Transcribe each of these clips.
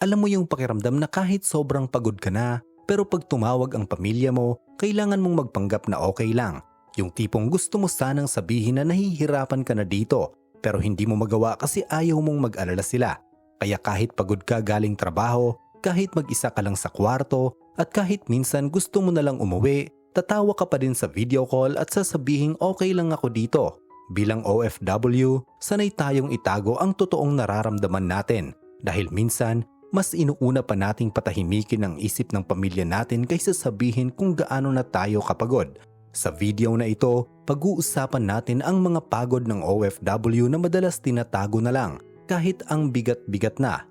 Alam mo yung pakiramdam na kahit sobrang pagod ka na, pero pag tumawag ang pamilya mo, kailangan mong magpanggap na okay lang. Yung tipong gusto mo sanang sabihin na nahihirapan ka na dito, pero hindi mo magawa kasi ayaw mong mag-alala sila. Kaya kahit pagod ka galing trabaho, kahit mag-isa ka lang sa kwarto, at kahit minsan gusto mo na lang umuwi, tatawa ka pa din sa video call at sasabihing okay lang ako dito. Bilang OFW, sanay tayong itago ang totoong nararamdaman natin dahil minsan mas inuuna pa nating patahimikin ang isip ng pamilya natin kaysa sabihin kung gaano na tayo kapagod. Sa video na ito, pag-uusapan natin ang mga pagod ng OFW na madalas tinatago na lang kahit ang bigat-bigat na.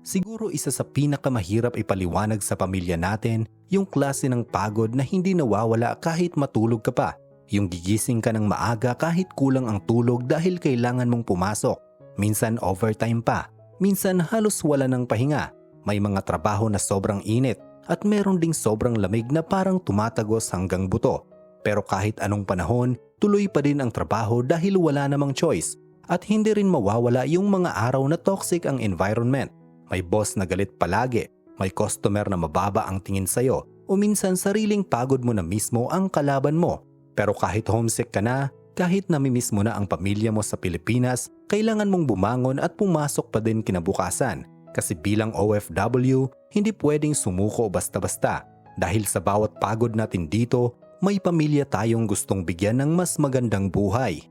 Siguro isa sa pinakamahirap ipaliwanag sa pamilya natin yung klase ng pagod na hindi nawawala kahit matulog ka pa. Yung gigising ka ng maaga kahit kulang ang tulog dahil kailangan mong pumasok. Minsan overtime pa. Minsan halos wala ng pahinga. May mga trabaho na sobrang init at meron ding sobrang lamig na parang tumatagos hanggang buto. Pero kahit anong panahon, tuloy pa din ang trabaho dahil wala namang choice. At hindi rin mawawala yung mga araw na toxic ang environment. May boss na galit palagi, may customer na mababa ang tingin sa'yo, o minsan sariling pagod mo na mismo ang kalaban mo. Pero kahit homesick ka na, kahit namimiss mo na ang pamilya mo sa Pilipinas, kailangan mong bumangon at pumasok pa din kinabukasan. Kasi bilang OFW, hindi pwedeng sumuko basta-basta. Dahil sa bawat pagod natin dito, may pamilya tayong gustong bigyan ng mas magandang buhay.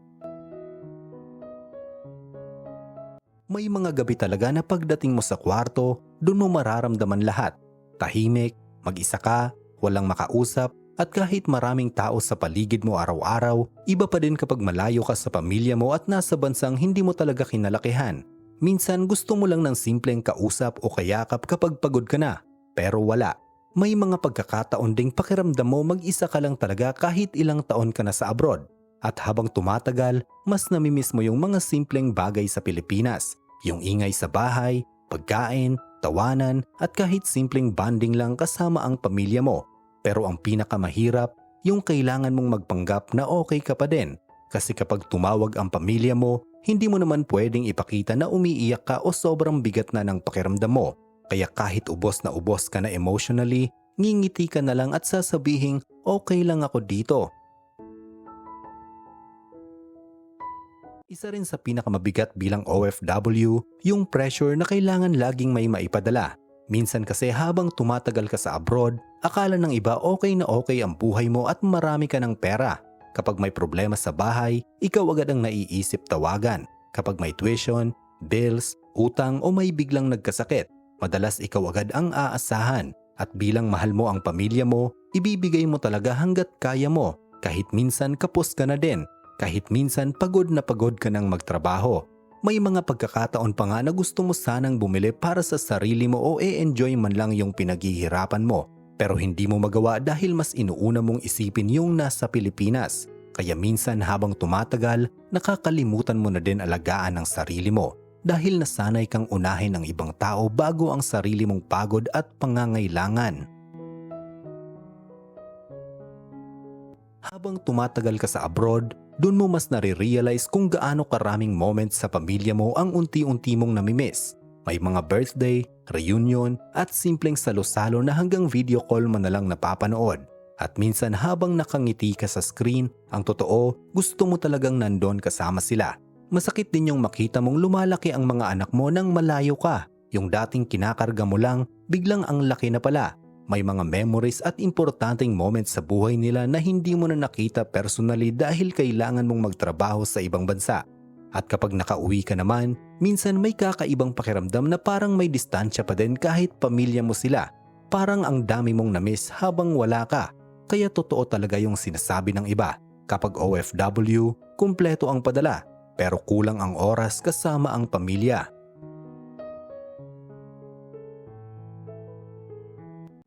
May mga gabi talaga na pagdating mo sa kwarto, doon mo mararamdaman lahat. Tahimik, mag-isa ka, walang makausap, at kahit maraming tao sa paligid mo araw-araw, iba pa din kapag malayo ka sa pamilya mo at nasa bansang hindi mo talaga kinalakihan. Minsan gusto mo lang ng simpleng kausap o kayakap kapag pagod ka na, pero wala. May mga pagkakataon ding pakiramdam mo mag-isa ka lang talaga kahit ilang taon ka na sa abroad. At habang tumatagal, mas namimiss mo yung mga simpleng bagay sa Pilipinas. Yung ingay sa bahay, pagkain, tawanan at kahit simpleng bonding lang kasama ang pamilya mo. Pero ang pinakamahirap, yung kailangan mong magpanggap na okay ka pa din. Kasi kapag tumawag ang pamilya mo, hindi mo naman pwedeng ipakita na umiiyak ka o sobrang bigat na ng pakiramdam mo. Kaya kahit ubos ka na emotionally, ngingiti ka na lang at sasabihing okay lang ako dito. Isa rin sa pinakamabigat bilang OFW, yung pressure na kailangan laging may maipadala. Minsan kasi habang tumatagal ka sa abroad, akala ng iba okay na okay ang buhay mo at marami ka ng pera. Kapag may problema sa bahay, ikaw agad ang naiisip tawagan. Kapag may tuition, bills, utang o may biglang nagkasakit, madalas ikaw agad ang aasahan. At bilang mahal mo ang pamilya mo, ibibigay mo talaga hanggat kaya mo. Kahit minsan kapos ka na din. Kahit minsan pagod na pagod ka ng magtrabaho. May mga pagkakataon pa nga na gusto mo sanang bumili para sa sarili mo o e-enjoy man lang yung pinaghihirapan mo. Pero hindi mo magawa dahil mas inuuna mong isipin yung nasa Pilipinas. Kaya minsan habang tumatagal, nakakalimutan mo na din alagaan ang sarili mo. Dahil nasanay kang unahin ang ibang tao bago ang sarili mong pagod at pangangailangan. Habang tumatagal ka sa abroad, doon mo mas nare-realize kung gaano karaming moments sa pamilya mo ang unti-unti mong namimiss. May mga birthday, reunion at simpleng salo-salo na hanggang video call mo na lang napapanood. At minsan habang nakangiti ka sa screen, ang totoo, gusto mo talagang nandun kasama sila. Masakit din yung makita mong lumalaki ang mga anak mo nang malayo ka. Yung dating kinakarga mo lang, biglang ang laki na pala. May mga memories at importanteng moments sa buhay nila na hindi mo na nakita personally dahil kailangan mong magtrabaho sa ibang bansa. At kapag nakauwi ka naman, minsan may kakaibang pakiramdam na parang may distansya pa din kahit pamilya mo sila. Parang ang dami mong namiss habang wala ka. Kaya totoo talaga yung sinasabi ng iba. Kapag OFW, kumpleto ang padala, pero kulang ang oras kasama ang pamilya.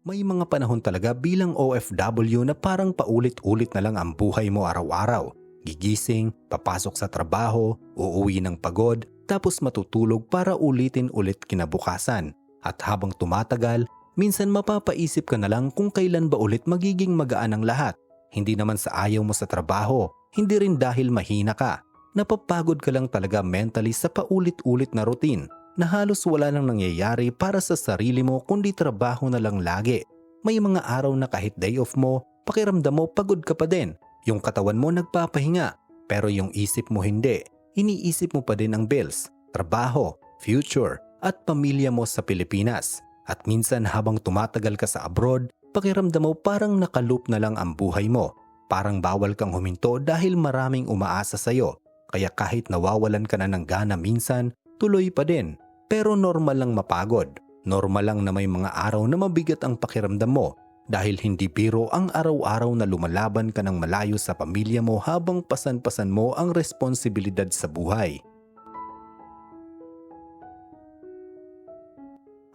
May mga panahon talaga bilang OFW na parang paulit-ulit na lang ang buhay mo araw-araw. Gigising, papasok sa trabaho, uuwi ng pagod, tapos matutulog para ulitin ulit kinabukasan. At habang tumatagal, minsan mapapaisip ka na lang kung kailan ba ulit magiging magaan ang lahat. Hindi naman sa ayaw mo sa trabaho, hindi rin dahil mahina ka. Napapagod ka lang talaga mentally sa paulit-ulit na routine na halos wala nang nangyayari para sa sarili mo kundi trabaho na lang lagi. May mga araw na kahit day off mo, pakiramdam mo pagod ka pa din. Yung katawan mo nagpapahinga, pero yung isip mo hindi. Iniisip mo pa din ang bills, trabaho, future, at pamilya mo sa Pilipinas. At minsan habang tumatagal ka sa abroad, pakiramdam mo parang nakaloop na lang ang buhay mo. Parang bawal kang huminto dahil maraming umaasa sa'yo. Kaya kahit nawawalan ka na ng gana minsan, tuloy pa din. Pero normal lang mapagod. Normal lang na may mga araw na mabigat ang pakiramdam mo dahil hindi biro ang araw-araw na lumalaban ka ng malayo sa pamilya mo habang pasan-pasan mo ang responsibilidad sa buhay.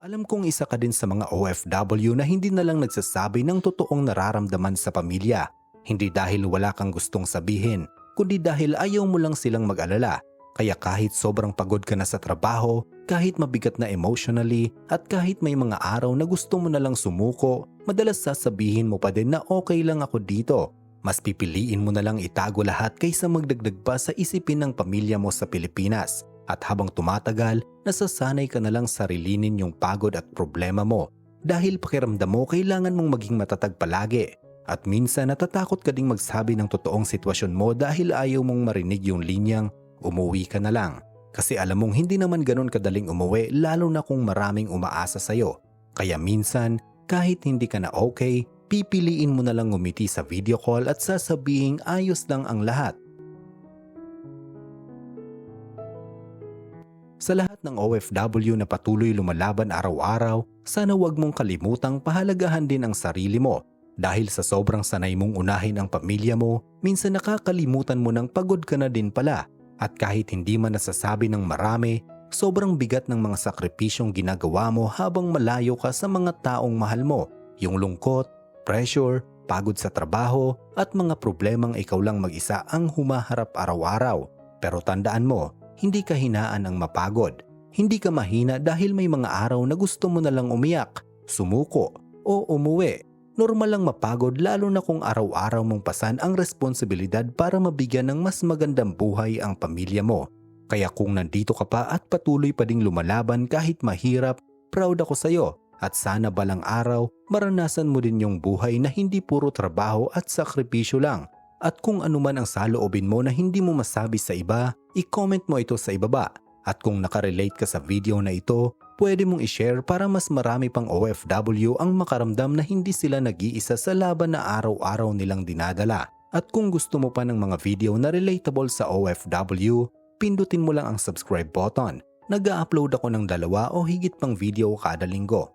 Alam kong isa ka din sa mga OFW na hindi na lang nagsasabi ng totoong nararamdaman sa pamilya. Hindi dahil wala kang gustong sabihin, kundi dahil ayaw mo lang silang mag-alala. Kaya kahit sobrang pagod ka na sa trabaho, kahit mabigat na emotionally, at kahit may mga araw na gusto mo na lang sumuko, madalas sasabihin mo pa din na okay lang ako dito. Mas pipiliin mo na lang itago lahat kaysa magdagdag pa sa isipin ng pamilya mo sa Pilipinas. At habang tumatagal, nasasanay ka na lang sarilinin yung pagod at problema mo. Dahil pakiramdam mo kailangan mong maging matatag palagi. At minsan natatakot ka ding magsabi ng totoong sitwasyon mo dahil ayaw mong marinig yung linyang umuwi ka na lang. Kasi alam mong hindi naman ganun kadaling umuwi lalo na kung maraming umaasa sa'yo. Kaya minsan, kahit hindi ka na okay, pipiliin mo na lang ngumiti sa video call at sasabihing ayos lang ang lahat. Sa lahat ng OFW na patuloy lumalaban araw-araw, sana wag mong kalimutang pahalagahan din ang sarili mo. Dahil sa sobrang sanay mong unahin ang pamilya mo, minsan nakakalimutan mo ng pagod ka na din pala. At kahit hindi man nasasabi ng marami, sobrang bigat ng mga sakripisyong ginagawa mo habang malayo ka sa mga taong mahal mo. Yung lungkot, pressure, pagod sa trabaho, at mga problemang ikaw lang mag-isa ang humaharap araw-araw. Pero tandaan mo, hindi ka hinaan ang mapagod. Hindi ka mahina dahil may mga araw na gusto mo na lang umiyak, sumuko, o umuwi. Normal lang mapagod lalo na kung araw-araw mong pasan ang responsibilidad para mabigyan ng mas magandang buhay ang pamilya mo. Kaya kung nandito ka pa at patuloy pa ding lumalaban kahit mahirap, proud ako sa'yo at sana balang araw maranasan mo din yung buhay na hindi puro trabaho at sakripisyo lang. At kung anuman ang saloobin mo na hindi mo masabi sa iba, i-comment mo ito sa ibaba. At kung nakarelate ka sa video na ito, pwede mong i-share para mas marami pang OFW ang makaramdam na hindi sila nag-iisa sa laban na araw-araw nilang dinadala. At kung gusto mo pa ng mga video na relatable sa OFW, pindutin mo lang ang subscribe button. Nag-a-upload ako ng 2 o higit pang video kada linggo.